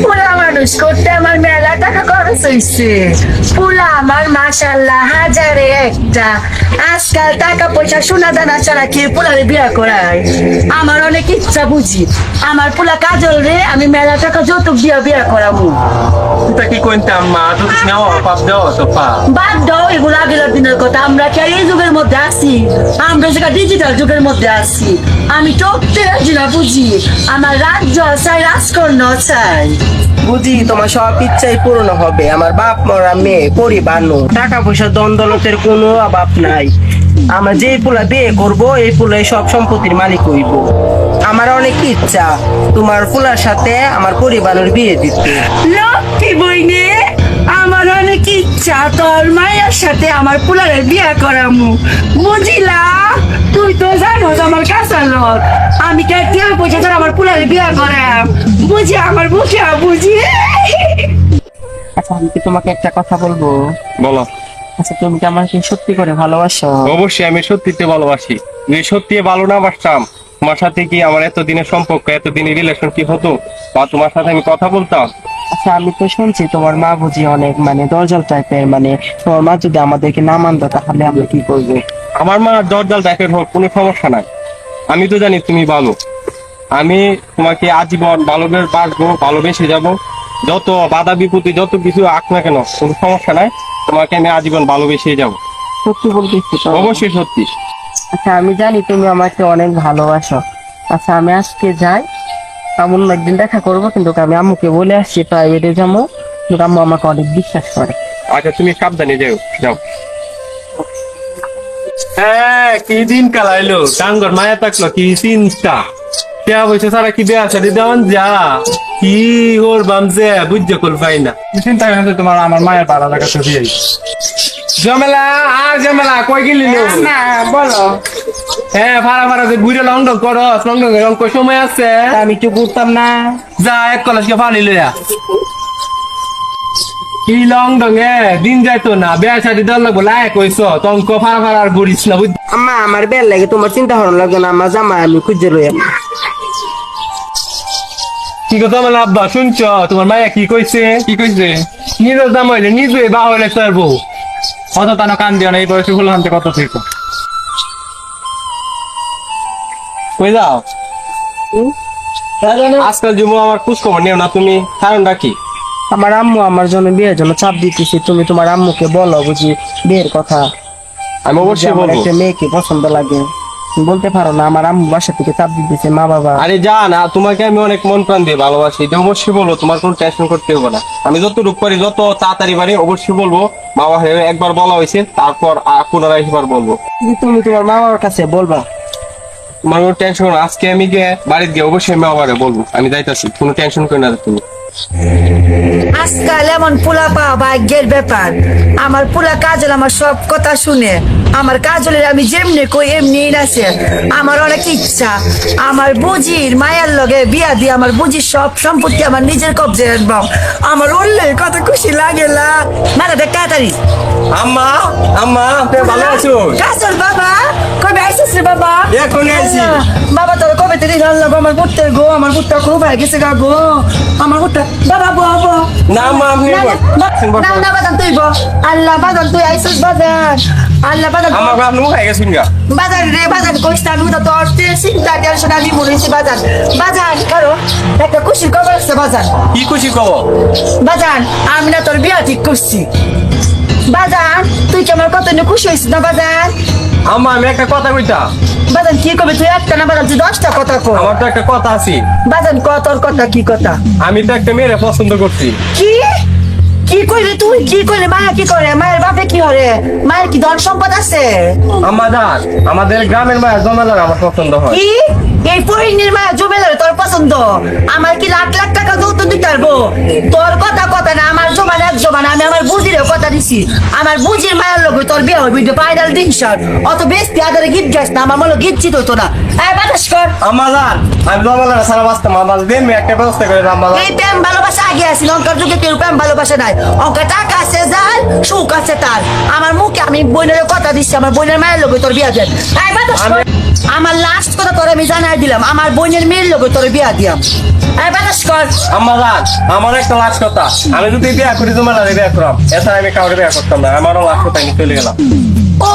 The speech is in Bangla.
পোলা মানুষ করতে আমার মেলা টাকা খরচ হইছে। পোলা আমার মাশাল্লাহ হাজারে একটা। আজকাল টাকা পয়সা সোনা দানা ছাড়া কি পোলারে বিয়া করায়? আমার অনেক ইচ্ছা বুঝি আমার পোলা কাজল রে আমি মেলা টাকা যৌতুক দিয়া বিয়া করাবো। এটা কি কইতাম মা, তো তুমি পাপ দাও তো পা। বাদ দাও এগুলো আগের দিনের কথা। আমরা কি আর এই যুগের মধ্যে আছি? আমরা যেটা ডিজিটাল যুগের মধ্যে আছি। আমি টপতে রাজি না বুঝি। আমার রাজ্য চাই, রাজকর্ণ চাই। বুঝি তোমার সব ইচ্ছাই পূর্ণ হবে। আমার বাপ মরা মেয়ে পরিবার নো, টাকা পয়সা দ্বন্দ্বলতের কোনো অভাব নাই। আমরা যে পোলা বিয়ে করবো এই পোলাই সব সম্পত্তির মালিক হইব। আমার অনেক ইচ্ছা তোমার পোলার সাথে আমার পরিবারের বিয়ে দিতে। লক্ষ্মী বইনে আমার অনেক ইচ্ছা তোর মায়ের সাথে আমার পোলারের বিয়া করামু। বুঝিলা? তুই তো জানোস আমার কাঁচার লোক। আমি কে টিয়া পয়সা তোর আমার পোলারের বিয়া করাম। বুঝি আমার বুঝি বুঝি। আচ্ছা আমি কি তোমাকে একটা কথা বলবো? বলো। আচ্ছা তুমি কি আমাকে সত্যি করে ভালোবাসো? অবশ্যই আমি সত্যিতে ভালোবাসি। যদি সত্যি ভালো না বাসতাম তোমার সাথে কি আমার এতদিনের সম্পর্ক, এতদিনের রিলেশন কি হতো, বা তোমার সাথে আমি কথা বলতাম? আচ্ছা আমি তো শুনছি তোমার মা বুঝি অনেক দরজাল টাইপের। তোমার মা যদি আমাদেরকে না মানতো তাহলে আমরা কি করবো? আমার মা দরজাল টাইপের হোক কোনো সমস্যা নাই। আমি তো জানি তুমি ভালো। আমি তোমাকে আজীবন ভালোবাসবো, ভালোবেসে যাব। যত বাধা বিপত্তি যত কিছু আঁক না কেন কোনো সমস্যা নাই, তোমাকে আমি আজীবন ভালোবেসে যাব। সত্যি বলতেছি তো? অবশ্যই সত্যি। আচ্ছা আমি জানি তুমি আমাকে অনেক ভালোবাসো। আচ্ছা আমি আজকে যাই, এমন একদিন দেখা করবো, কিন্তু আমি আম্মুকে বলে আসছি প্রাইভেটে যাবো। কিন্তু আম্মু আমাকে অনেক বিশ্বাস করে। আচ্ছা তুমি সাবধানে যাও যাও। হ্যাঁ কি দিন কাল আইলো, টাঙ্গর মায়া থাকলো কি চিন্তা। টিয়া পয়সা ছাড়া কি বেয়া সারি দেওয়ান যা কি ওর বামজে বুঝতে কল পাই না। চিন্তা করেন তোমার আমার মায়ের 12 টাকা তো দিয়ে ঝামেলা আর ঝামেলা কই গেলি না বলো। হ্যাঁ ভাড়া ভাড়া যে ঘুরে লন্ডন করো, লন্ডন অঙ্ক সময় আছে। আমি একটু ঘুরতাম না? যা এক কলেজকে পানি লইয়া। কি লন্ডন দিন যাইতো না, বেয়া সারি দেওয়ার লাগবো লায়ক হইছ তঙ্ক ভাড়া ভাড়া আর ঘুরিস না বুঝ। আম্মা আমার বেল লাগে, তোমার চিন্তা ভালো লাগবে না। আমার জামা আমি খুঁজে লই। কি কথা আমার আব্বা শুনছ? তোমার মায়া কি কইছে? কি কইছে? নিজের দাম হইলে নিজে বা হইলে তার বউ। কত তানো কান দিও না, এই বয়সে হলো হানতে কত থেকে। কই যাও? আজকাল যুব আমার খোঁজ খবর নেও না তুমি, কারণটা কি? আমার আম্মু আমার জন্য বিয়ের জন্য চাপ দিতেছি। তুমি তোমার আম্মুকে বলো বুঝি বিয়ের কথা। আমি যে অবশ্যই আমার বলবো। একটা মেয়েকে পছন্দ লাগে। তুমি বলতে পারো না আমার আম্মু বাসা থেকে চাপ দিতেছে, মা বাবা। আরে যা না, তোমাকে আমি অনেক মন প্রাণ দিয়ে ভালোবাসি, এটা অবশ্যই বলবো। তোমার কোনো টেনশন করতে হবে না। আমি যত রূপ পারি যত তাড়াতাড়ি পারি অবশ্যই বলবো। বাবা একবার বলা হয়েছে, তারপর পুনরায় একবার বলবো। তুমি তোমার মা বাবার কাছে বলবা। তোমার কোনো টেনশন না। আজকে আমি গিয়ে বাড়িতে গিয়ে অবশ্যই আমি বাবারে বলবো আমি যাইতাছি, কোনো টেনশন করি না তুমি। আজকাল এমন পোলা পাওয়া ভাগ্যের ব্যাপার। আমার পোলা কাজল আমার সব কথা শুনে। আমার কাজলের আমি যেমনি কই এমনি আছে। আমার অনেক ইচ্ছা আমার বুজির মায়ের লগে বিয়া দিয়ে আমার বুজির সব সম্পত্তি আমার নিজের কবজে আনবো। আমার উঠলে কত খুশি লাগে না। মাথা দেখ তাড়াতাড়ি। আম্মা আম্মা আপনি ভালো আছো? কাজল বাবা কবে আইসিস রে বাবা? এখনই আইছি। বাবা তোর কবে থেকে জানলাম আমার পুত্র গো, আমার পুত্র খুব হয়ে গেছে গা গো। আমার পুত্র বাবা বাবা না মা আপনি না না বাজান তুই গো। আল্লাহ বাজান তুই আইসিস বাজান। আল্লাহ বাজান আমার আপনি মুখাই গেছেন গা। বাজার রে বাজার কইস্তা আমি তো তোর চিন্তা টেনশন আমি বলেছি বাজার। বাজার কারো একটা খুশির খবর আছে বাজার। কি খুশি খবর? বাজান আমি না তোর বিয়া ঠিক করছি। বাজার তুই কি আমার কত খুশি হয়েছিস না বাজার? আম্মা আমি একটা কথা কইতা। বাজান কি কবে তুই একটা না বাজান তুই 10টা কথা কর। আমার তো একটা কথা আছে। বাজান ক তোর কথা কি কথা? আমি তো একটা মেয়েরে পছন্দ করছি। কি কি কইলে তুই? কি কইলে মায়া কি করে? মায়ের বাপে কি হরে? মায়ের কি ধন সম্পদ আছে? আমাদের আমাদের গ্রামের মায়ের জমেলার আমার পছন্দ হয়। কি এই পরিণীর মায়া জমেলার তোর পছন্দ? আমার কি লাখ লাখ টাকা যৌতুক দিতে পারবো? তোর কথা কথা না, আমার জমান এক জমান। আমি আমার বুঝির কথা দিছি। আমার বুঝির মায়ের লোক তোর বিয়ে হইবি পাইডাল দিন স্যার। অত বেশি আদারে গীত গাছ না, আমার মনে গীত চিত হতো না। বাতাস কর আমাদের আমি জমেলার সারা বাঁচতাম। আমার দেন একটা ব্যবস্থা করে আমাদের। এই প্রেম ভালোবাসা আগে আছে, অঙ্কার যুগে কেউ প্রেম ভালোবাসা নাই। অঙ্কার টাকা আছে যার, সুখ আছে তার। আমার মুখে আমি বোনের কথা দিচ্ছি, আমার বোনের মায়ের লোক তোর বিয়া দেন। আমার লাস্ট কথা তোর আমি জানাই দিলাম, আমার বোনের মেয়ের লোক তোর বিয়া দিয়াম। এই বাতাস কর। আম্মা জান, আমার একটা লাস্ট কথা, আমি যদি বিয়ে করি তোমার বিয়ে করাম, এছাড়া আমি কাউকে বিয়ে করতাম না। আমারও লাস্ট কথা, আমি চলে গেলাম। ও